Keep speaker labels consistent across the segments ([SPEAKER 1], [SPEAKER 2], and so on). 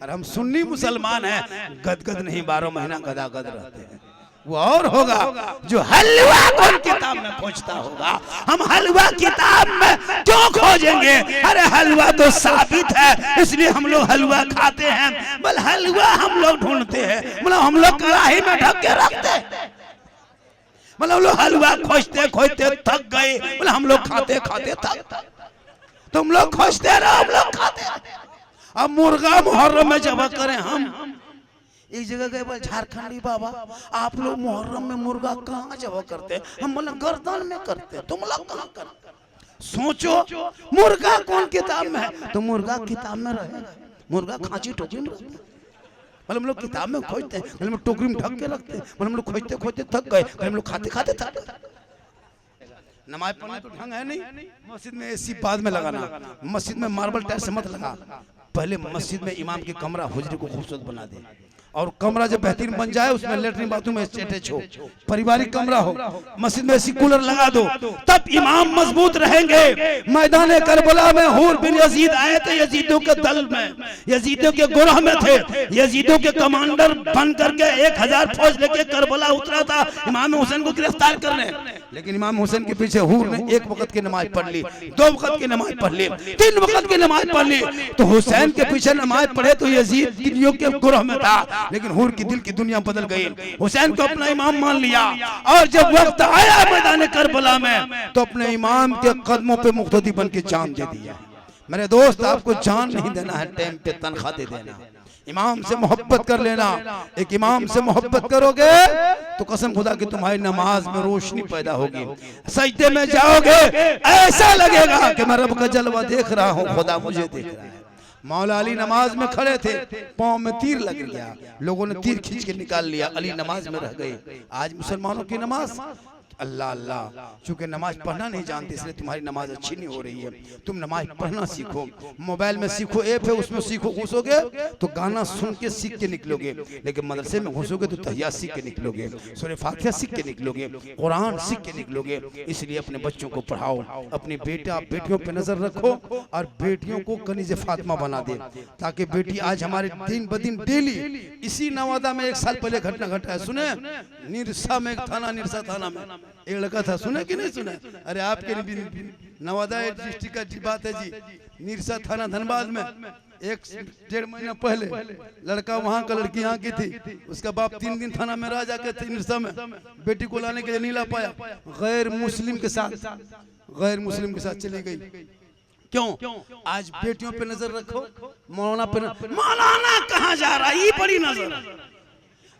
[SPEAKER 1] और हम सुन्नी मुसलमान हैं, गदगद नहीं 12 महीना गदागद रहते हैं। वो और होगा जो हलवा कौन किताब में खोजता होगा। हम हलवा किताब में क्यों खोजेंगे? अरे हलवा तो साबित है, इसलिए हम लोग हलवा खाते हैं। बल हलवा हम लोग ढूंढते हैं, मतलब हम लोग कढ़ाई में ढक के रखते हैं। मतलब हम लोग हलवा खोजते खोजते थक गए, मतलब हम लोग खाते खाते थक। तुम लोग खोजते रहो, हम लोग खाते। अब मुर्गा मुहर्रम में जब करें हम एक जगह गए, बोले झारखंडी बाबा आप लोग मुहर्रम में मुर्गा कहाँ जब करते हैं? हम बोले गर्दन में करते हैं। तुम लोग कहाँ करते? सोचो मुर्गा कौन किताब में है? तो मुर्गा किताब में रहे, मुर्गा खांची टोकरी में रहता है। मतलब हम लोग किताब में खोजते हैं, मतलब हम लोग टोकरी में ढक के रखते हैं। मतलब हम लोग खोजते खोजते थक गए, हम लोग खाते खाते थक गए। नमाज पढ़ने तो ढंग है नहीं। मस्जिद में एसी बाद में लगाना, मस्जिद में मार्बल टाइल्स मत लगा। पहले मस्जिद में इमाम की कमरा हुजरे को खूबसूरत बना दे, और कमरा जब बेहतरीन बन जाए उसमें लेटरिन बाथरूम अटैच हो, पारिवारिक कमरा हो, मस्जिद में एसी कूलर लगा दो, तब इमाम मजबूत रहेंगे। मैदान करबला में हूर बिन यजीद आए थे, यजीदों के दल में, यजीदों के गुरह में थे। यजीदों के कमांडर बन करके 1000 फौज लेके करबला उतरा था इमाम हुसैन को गिरफ्तार करने। लेकिन इमाम हुसैन के पीछे हूर ने 1 वक्त की नमाज पढ़ ली, 2 वक्त की नमाज पढ़ ली, 3 वक्त की नमाज पढ़ ली। तो हुसैन के पीछे नमाज पढ़े तो यजीदियों के गुरह में था, लेकिन हूर की दिल की दुनिया बदल गई। हुसैन को अपना इमाम मान लिया, और जब वक्त आया मैदान करबला में तो अपने इमाम के कदमों पे मुक्तदी बन के जान दे दिया। मेरे दोस्त, आपको जान नहीं देना है, टाइम पे तनख्वाह दे देना। इमाम से मोहब्बत कर लेना। एक इमाम से मोहब्बत करोगे तो कसम खुदा की तुम्हारी नमाज में रोशनी पैदा होगी। सजदे में जाओगे ऐसा लगेगा कि मैं रब का जलवा देख रहा हूँ, खुदा मुझे देख रहा है। मौला अली नमाज में खड़े थे, पांव में तीर लग गया, लोगों ने तीर खींच के निकाल लिया, अली नमाज में रह गए। आज मुसलमानों की नमाज अल्लाह अल्लाह, चूंकि नमाज पढ़ना नहीं जानते इसलिए तुम्हारी नमाज अच्छी नहीं हो रही है। तुम नमाज पढ़ना सीखो, मोबाइल में सीखो, ऐप है उसमें सीखो। घुसोगे तो गाना सुन के सीख के निकलोगे, लेकिन मदरसे में घुसोगे तो तहिया सीख के निकलोगे, सूरह फातिहा सीख के निकलोगे, कुरान सीख के निकलोगे। इसलिए अपने बच्चों को पढ़ाओ, अपनी बेटा बेटियों पर नजर रखो, और बेटियों को कनीज़े फातिमा बना दे, ताकि बेटी आज हमारे दिन ब दिन डेली। इसी नवादा में 1 साल पहले घटना घटा है, सुने? निरसा में एक थाना, निरसा थाना में एक लड़का था, सुने कि नहीं सुने? अरे आपके नवादा डिस्ट्रिक्ट का बात है जी। निरसा थाना धनबाद में 1-1.5 महीना पहले लड़का वहां का, लड़की यहाँ की थी। उसका बाप 3 दिन थाना में रह जाके थे निरसा में, बेटी को लाने के लिए नहीं ला पाया। गैर मुस्लिम के साथ चली गई। क्यों? आज बेटियों पे नजर रखो, मौलाना पे। मौलाना कहाँ जा रहा है? ये बड़ी नजर।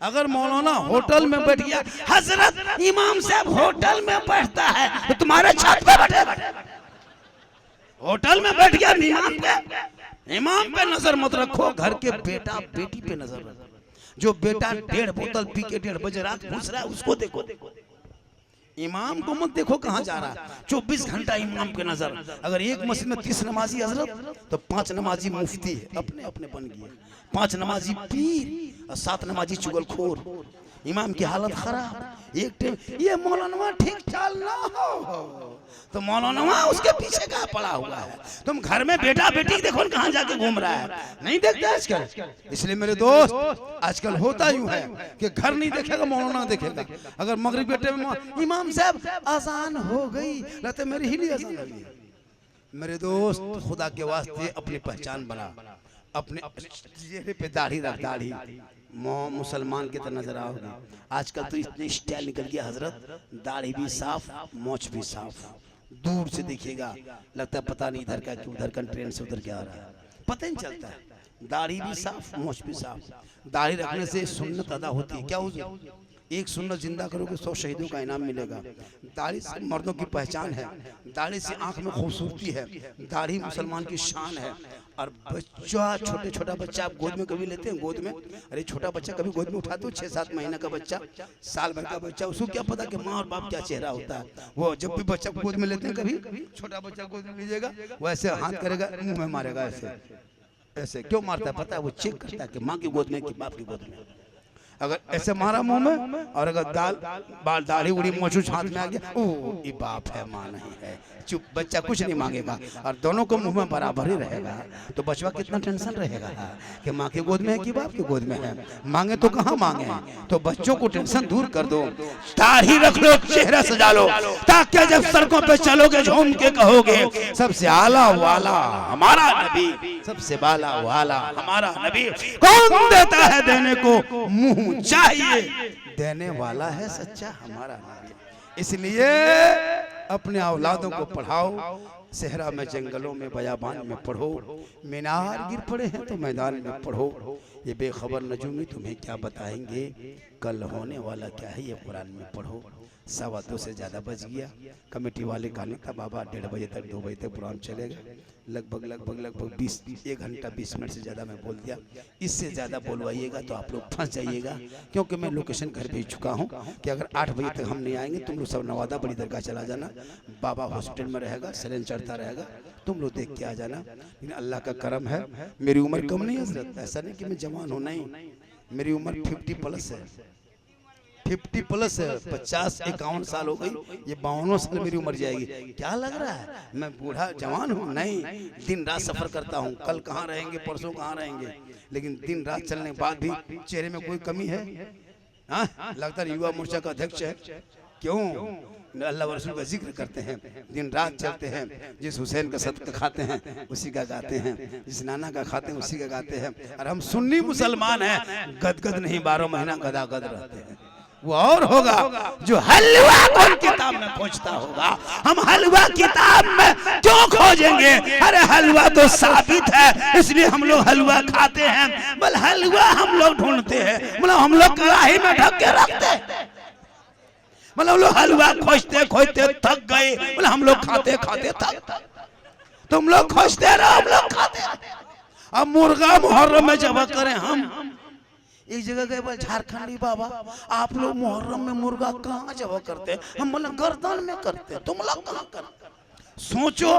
[SPEAKER 1] अगर मौलाना होटल में बैठ गया, हजरत इमाम साहब होटल में बैठता है, तो तुम्हारे छत पे बैठे। होटल में बैठ गया, इमाम पे नजर मत रखो, घर के बेटा बेटी पे नजर रखो। जो बेटा 1.5 बोतल पी के 1.5 बजे रात घुस रहा है उसको देखो। इमाम को मत देखो कहाँ जा रहा है। 24 घंटा इमाम पे नजर। अगर एक मस्जिद में 30 नमाजी हजरत, तो 5 नमाजी मुफ्ती है, अपने अपने बन गए, 5 नमाजी पीर और 7 नमाजी चुगलखोर। इमाम की हालत खराब। एक टाइम ये मौलाना ठीक ठाक ना हो तो मौलाना उसके पीछे का पड़ा हुआ है। तुम घर में बेटा बेटी देखो कहाँ जाके घूम रहा है, नहीं देखते आजकल। इसलिए मेरे दोस्त, आजकल होता यूं है कि घर नहीं देखेगा, मौलाना देखेगा। अगर मगरिब बेटे में इमाम साहब आसान हो गई, लगता मेरी ही लिए आसान होगी। मेरे दोस्त, खुदा के वास्ते अपनी पहचान बना, अपने चेहरे पे दाढ़ी रख। दाढ़ी मुसलमान की तरह नजर आओगे। आजकल तो इतने स्टाइल निकल गया हजरत, दाढ़ी भी साफ, मोछ भी साफ। दूर से देखिएगा लगता है पता नहीं इधर का क्यों, उधर का ट्रेन से उधर क्या आ रहा है, पता नहीं चलता है। दाढ़ी भी साफ, मोछ भी साफ। दाढ़ी रखने से सुन्नत अदा होती है। क्या होगी? एक सुन्नत जिंदा करोगे 100 शहीदों का इनाम मिलेगा। दाढ़ी से मर्दों की पहचान है, दाढ़ी से आंख में खूबसूरती है, दाढ़ी मुसलमान की शान है। और बच्चा, छोटा बच्चा आप गोद में कभी लेते हैं? गोद में, अरे छोटा बच्चा कभी गोद में उठाते हो? 6-7 महीने का बच्चा, साल भर का बच्चा, उसको क्या पता कि माँ और बाप क्या चेहरा होता है। वो जब भी बच्चा गोद में लेते हैं, कभी छोटा बच्चा गोद में लीजिएगा, वो ऐसे हाथ करेगा, मुंह में मारेगा, ऐसे ऐसे। क्यों मारता है पता है? वो चेक करता है कि माँ की गोद में कि बाप की गोद में। अगर ऐसे मारा मुंह में, और अगर बाल दाढ़ी उड़ी मोछू हाथ में आ गया, ओ ये बाप है माँ नहीं है, चुप, बच्चा कुछ नहीं मांगेगा। और दोनों को मुंह में बराबर ही रहेगा तो बचवा कितना टेंशन रहेगा कि माँ के गोद में है कि बाप के गोद में है, मांगे तो कहाँ मांगे। तो बच्चों को टेंशन दूर कर दो, दाढ़ी रख लो, चेहरा सजा लो, ताकि जब सड़कों पे चलोगे झूम के कहोगे सबसे आला वाला हमारा नबी, सबसे बाला वाला हमारा नबी। कौन देता है देने को, मुंह चाहिए देने वाला है सच्चा हमारा नबी। इसलिए अपने औलादों को पढ़ाओ, सहरा में, जंगलों में, बयाबान में पढ़ो, मीनार गिर पड़े हैं तो मैदान में पढ़ो। ये बेखबर नजूमी तुम्हें क्या बताएंगे, कल होने वाला क्या है ये कुरान में पढ़ो। 2:15 से ज़्यादा बज गया, कमेटी वाले कहने का बाबा 1:30 बजे तक 2 बजे तक प्रोग्राम चलेगा, लगभग 1 घंटा 20 मिनट से ज़्यादा मैं बोल दिया। इससे ज़्यादा बोलवाइएगा तो आप लोग फंस जाइएगा, क्योंकि मैं लोकेशन घर भेज चुका हूँ कि अगर 8 बजे तक हम नहीं आएंगे तुम लोग सब नवादा बड़ी दरगाह चला जाना, बाबा हॉस्पिटल में रहेगा, सैलेन चढ़ता रहेगा, तुम लोग देख के आ जाना। लेकिन अल्लाह का करम है, मेरी उम्र कम नहीं है हज़रत, ऐसा नहीं कि मैं जवान हूँ, नहीं, मेरी उम्र 50+ है, 50+ है, 50-51 साल हो गई, ये 52 साल मेरी उम्र जाएगी। क्या लग रहा है मैं बूढ़ा जवान हूँ? नहीं, दिन रात सफर करता हूँ, कल कहाँ रहेंगे, परसों कहाँ रहेंगे, लेकिन दिन रात चलने के बाद भी चेहरे में कोई कमी है? हाँ, लगता है युवा मोर्चा का अध्यक्ष है। क्यों? अल्लाह व रसूल का जिक्र करते हैं, दिन रात चलते हैं, जिस हुसैन का सदका खाते हैं उसी का गाते हैं, जिस नाना का खाते हैं उसी का गाते हैं। और हम सुन्नी मुसलमान हैं, गदगद नहीं 12 महीना गदागद रहते हैं। वो और होगा जो हलवा कौन किताब में खोजता होगा, हम हलवा किताब में क्यों खोजेंगे? अरे हलवा तो साबित है, इसलिए हम लोग हलवा खाते हैं। बल हलवा हम लोग ढूंढते हैं, मतलब हम लोग कढ़ाई में ढक के रखते हैं, मतलब लोग हलवा खोजते खोजते थक गए, मतलब हम लोग खाते खाते थक, तुम लोग खोजते रहो, हम लोग खाते। अब मुर्गा मुहर्रम में जब करें, हम एक जगह गए, बोले झारखंडी बाबा आप लोग मुहर्रम में मुर्गा कहाँ जब करते? हम बोले गर्दन में करते, तुम लोग कहाँ करते? सोचो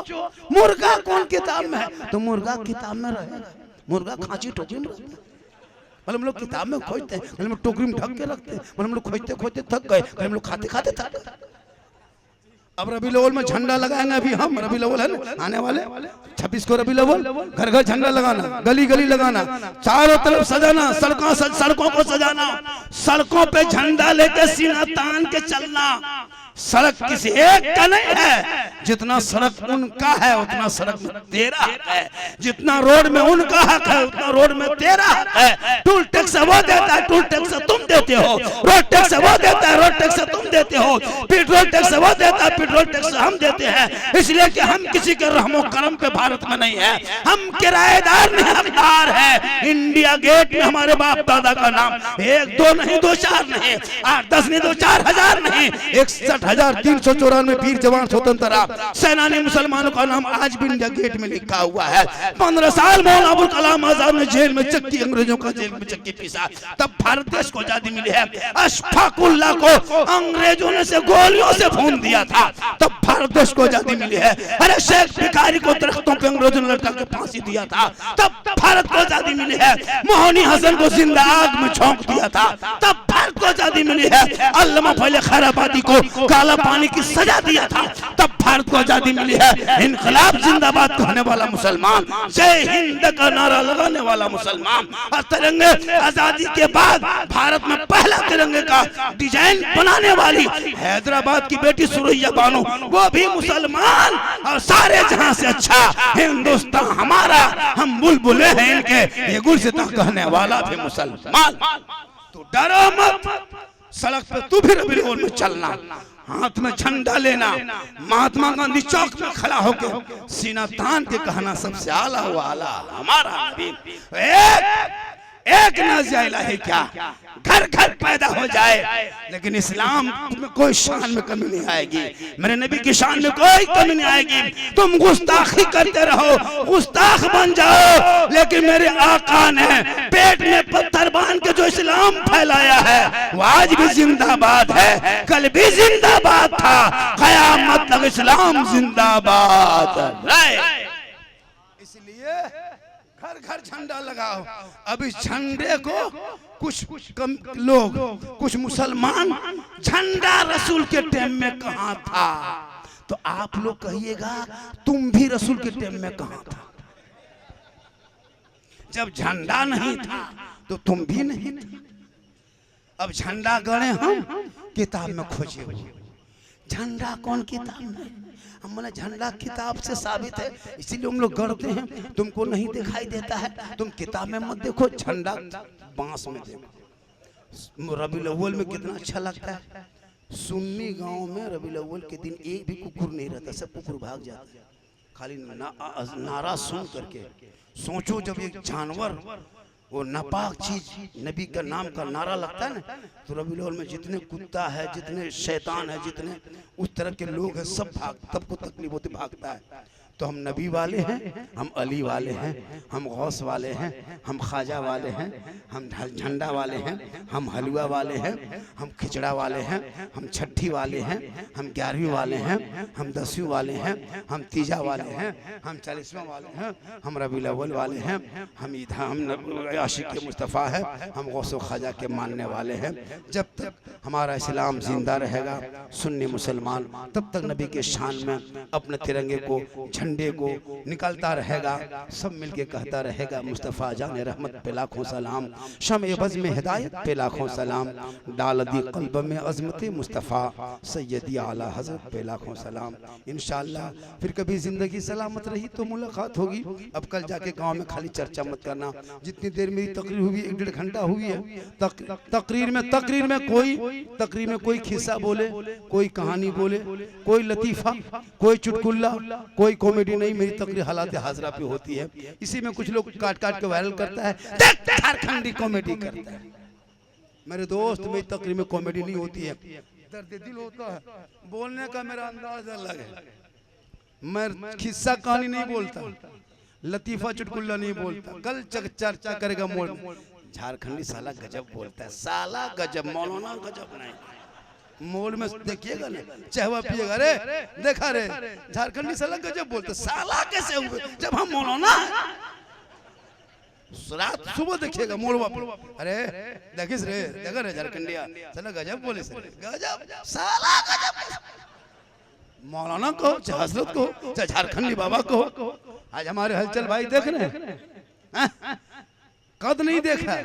[SPEAKER 1] मुर्गा कौन किताब में है? तो मुर्गा किताब में रहेगा, मुर्गा खांची टोकरी में रहता है, मतलब हम लोग किताब में खोजते हैं, मतलब हम लोग टोकरी में ढक के रखते हैं, मतलब हम लोग खोजते खोजते थक गए, हम लोग खाते खाते थक गए। अब रबीउल अव्वल में झंडा लगाएंगे, अभी हम रबीउल अव्वल है ना आने वाले 26 को रबीउल अव्वल, घर घर झंडा लगाना, गली गली लगाना, चारों तरफ सजाना, सड़कों को सजाना, सड़कों पे झंडा लेके सीना तान के चलना। सड़क किसी एक का नहीं है, जितना सड़क उनका है उतना सड़क में तेरा हक है, जितना रोड में उनका हक है उतना रोड में तेरा हक है। टूल टैक्स वो देता है, टूल टैक्स तुम देते हो, रोड टैक्स वो देता है, रोड टैक्स तुम देते हो, पेट्रोल टैक्स वो देता है, पेट्रोल टैक्स हम देते हैं। इसलिए कि हम किसी के रहमो करम पे भारत में नहीं है, हम किराएदार नहीं, हकदार है। इंडिया गेट में हमारे बाप दादा का नाम 1 2 नहीं 2 4 नहीं 8 10 नहीं 2 4 हजार नहीं 61,394 वीर जवान स्वतंत्रता सेनानी मुसलमानों का नाम आज भी इंडिया गेट में लिखा हुआ है। 15 साल मौलाना अबुल कलाम आजाद ने जेल में चक्की, अंग्रेजों का जेल में चक्की पीसा, तब भारत देश को आजादी मिली है। अशफाकुल्लाह को अंग्रेजों ने से गोलियों से भून दिया था, तब भारत देश को आजादी मिली है। अरे शेख भिखारी को दरख्तों पे अंग्रेजों ने लटका के फांसी दिया था, तब भारत को आजादी मिली है। मोहनी हसन को जिंदा आग में झोंक दिया था, तब भारत को आजादी मिली है। अल्लामा फैले खैराबादी को काला पानी की सजा दिया था, तब भारत को आजादी मिली है। इनकलाब जिंदाबाद कहने वाला मुसलमान, जय हिंद का नारा लगाने वाला मुसलमान, और तिरंगे आजादी के बाद भारत में पहला तिरंगे का डिजाइन बनाने वाली हैदराबाद की बेटी सुरैया बानो, वो भी मुसलमान। और सारे जहां से अच्छा हिंदुस्तान हमारा, हम बुलबुले हैं इनके, ये गुलसिता कहने वाला भी मुसलमान। तो डरो मत, सड़क पे तू भी रबीउल अव्वल में चलना, हाथ में झंडा लेना, महात्मा गांधी चौक में खड़ा होकर सीना तान के कहना सबसे आला वाला हमारा नबी। एक नज़ाइला है क्या घर घर पैदा हो जाए, लेकिन इस्लाम में कोई शान में कमी नहीं आएगी, मेरे नबी की शान में कोई कमी नहीं आएगी। तुम गुस्ताखी करते रहो, गुस्ताख बन जाओ, लेकिन मेरे आका ने पेट में पत्थर बांध के जो इस्लाम फैलाया है वो आज भी जिंदाबाद है, कल भी जिंदाबाद था, कयामत तक इस्लाम जिंदाबाद है। इसलिए घर घर झंडा लगाओ। अब इस झंडे को कुछ कम लोग, कुछ मुसलमान, झंडा रसूल के टाइम में कहां था? तो आप लोग कहिएगा तुम भी रसूल के टाइम में कहां था? जब झंडा नहीं था तो तुम भी नहीं थे। अब झंडा गड़े हम किताब में खोजे हो। झंडा कौन किताब में? हम बोले झंडा किताब से साबित है, इसीलिए हम लोग गढ़ते हैं। तुमको नहीं दिखाई देता है, तुम किताब में मत देखो, झंडा बांस में देखो। रबीउल अव्वल में कितना अच्छा लगता है। सुन्नी गांव में रबीउल अव्वल के दिन एक भी कुकुर नहीं रहता, सब कुकुर भाग जाते हैं खाली नारा सुन करके। सोचो जब एक जानवर वो नापाक चीज नबी का नाम का नारा लगता है ना, तो रबीउल अव्वल में जितने कुत्ता है, जितने शैतान है, जितने उस तरह के लोग हैं, सब सबको तकलीफ होती, भागता है। तो हम नबी वाले हैं, हम अली वाले हैं, हम गौस वाले हैं, हम ख्वाजा वाले हैं, हम झंडा वाले हैं, हम हलवा वाले हैं, हम खिचड़ा वाले हैं, हम छठी वाले हैं, हम 11वीं वाले हैं, हम 10वीं वाले हैं, हम तीजा वाले हैं, हम 40वां वाले हैं, हम रबीउल अव्वल वाले हैं, हम आशिक मुस्तफ़ा है, हम गौस ख्वाजा के मानने वाले हैं। जब तक हमारा इस्लाम जिंदा रहेगा, सुन्नी मुसलमान, तब तक नबी के शान में अपने तिरंगे को, झंडे को निकालता रहेगा। सब मिलके कहता रहेगा मुस्तफ़ा जान रहमत पे लाखों सलाम, शम-ए बज़्म में हिदायत पे लाखों सलाम, डाल दी क़ल्ब में अज़मत मुस्तफ़ा, सैयदी आला हज़रत पे लाखों सलाम। इंशाअल्लाह फिर कभी ज़िंदगी सलामत रही तो मुलाकात होगी। अब कल जाके गांव में खाली चर्चा मत करना। जितनी देर मेरी तकरीर हुई, 1-1.5 घंटा हुई है, तकरीर में कोई खिस्सा बोले, कोई कहानी बोले, कोई लतीफ़ा, कोई चुटकुल्ला, कोई कॉमेडी नहीं। मेरी तकरीर हालात हाजरा पे होती है। इसी में कुछ लोग काट काट के वायरल करता है, झारखंडी कॉमेडी करता है। मेरे दोस्त, मेरी तकरीर में कॉमेडी नहीं होती है, दर्द दिल होता है। बोलने का मेरा अंदाज अलग है। मैं खिस्सा कहानी नहीं बोलता, लतीफा चुटकुल्ला नहीं बोलता। कल चर्चा करेगा मोल। झारखंडी साला गजब बोलता है, साला गजब, मौलाना गजब नहीं। मोल में देखिएगा ना, चाहवा पिएगा, रे देखा रे झारखंडी साला गजब बोलते। साला कैसे हुए जब हम मौलाना? रात सुबह देखिएगा मोलवा पे, अरे देखिस रे, देखा रे झारखंडिया साला गजब बोले, गजब साला गजब। मौलाना को, चाहे हजरत को, चाहे झारखंडी बाबा को। आज हमारे हलचल भाई देख रहे हैं, कद नहीं देखा,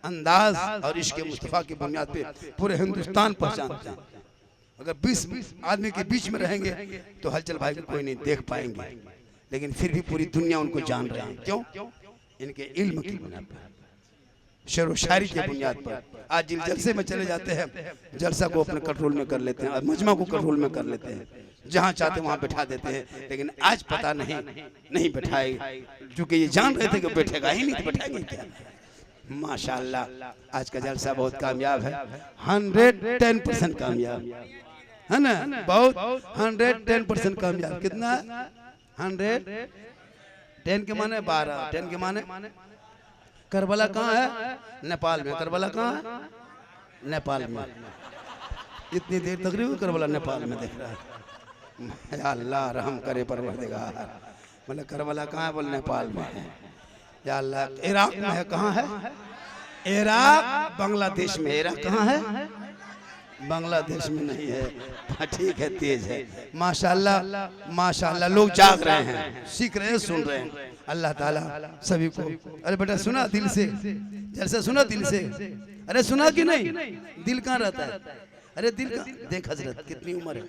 [SPEAKER 1] अंदाज और इश्क मुस्तफ़ा की बुनियाद पे पूरे हिंदुस्तान पहचानते हैं। अगर 20 आदमी के बीच में रहेंगे तो हलचल भाई को कोई नहीं देख पाएंगे, लेकिन फिर भी पूरी दुनिया उनको जान रहे हैं। क्यों? इनके इल्म की बुनियाद पर, शेर व शायरी की बुनियाद पर। आज जिन जलसे में चले जाते हैं, जलसा को अपने कंट्रोल में कर लेते हैं, मजमा को कंट्रोल में कर लेते हैं, जहाँ चाहते वहाँ बैठा देते हैं। लेकिन आज पता नहीं बैठाए, क्योंकि ये जान रहे थे कि बैठेगा ही नहीं, तो बैठाएंगे क्या। माशाअल्लाह आज का जलसा बहुत कामयाब है, 110% कामयाब है ना, बहुत 110% कामयाब। कितना? 110 के माने 12, 10 के माने। करबला कहाँ है? नेपाल में। करबला कहाँ है? नेपाल में। इतनी देर तकरीबन करबला नेपाल में देख रहा है। या अल्लाह रहम करे परवरदिगार। मतलब करबला कहाँ है? बोल नेपाल में है। या अल्लाह इराक में है। कहाँ है? इराक बांग्लादेश में। इराक कहाँ है? बांग्लादेश में नहीं है। ठीक है, तेज है। माशाअल्लाह माशाअल्लाह, लोग जाग रहे हैं, सीख रहे हैं, सुन रहे हैं। अल्लाह ताला सभी को। अरे बेटा सुना दिल से, जैसे सुना दिल से। अरे सुना कि नहीं? दिल कहाँ रहता है? अरे दिल का देख हजरत कितनी उम्र है,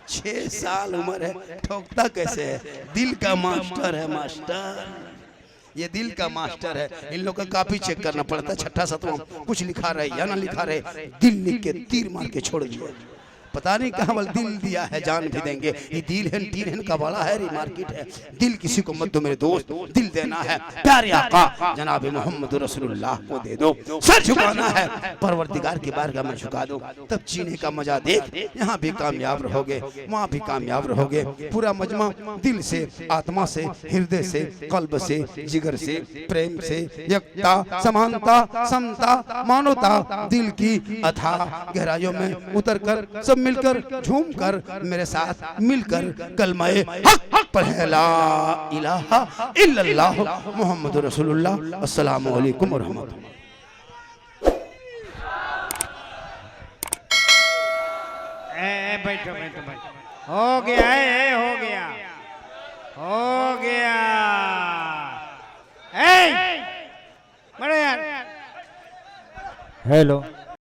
[SPEAKER 1] 6 साल उम्र है, ठोकता कैसे है? दिल का मास्टर है, मास्टर। ये दिल का मास्टर है। इन लोग का काफी चेक करना पड़ता है, 6ठा 7वां कुछ लिखा रहे या ना लिखा रहे, दिल लिख के तीर मार के छोड़ दिया। पता नहीं कहाँ वाल दिल दिया है, जान भी देंगे। ये दिल है, टीन है का बड़ा है, मार्केट है। दिल किसी को मत दो मेरे दोस्त, दिल देना है प्यारे आका जनाब मोहम्मद रसूलुल्लाह को दे दो। सर झुकाना है परवरदिगार की बारगाह में झुका दो, तब जीने का मजा देख। यहाँ भी कामयाब रहोगे, वहाँ भी कामयाब रहोगे। पूरा मजमा दिल से, आत्मा से, हृदय से, कल्ब से, जिगर से, प्रेम से, एकता, समानता, समता, मानवता, दिल की अथाह गहराइयों में उतर कर सब मिलकर झूम कर मेरे साथ मिलकर कलमाए हक पढ़े ला इलाहा इल्लल्लाह मुहम्मदुर रसूलुल्लाह। अस्सलामु अलैकुम व रहमतुल्लाह।
[SPEAKER 2] बैठो बैठो बैठो, हो गया है, हो गया, हो गया। बड़े यार, हेलो।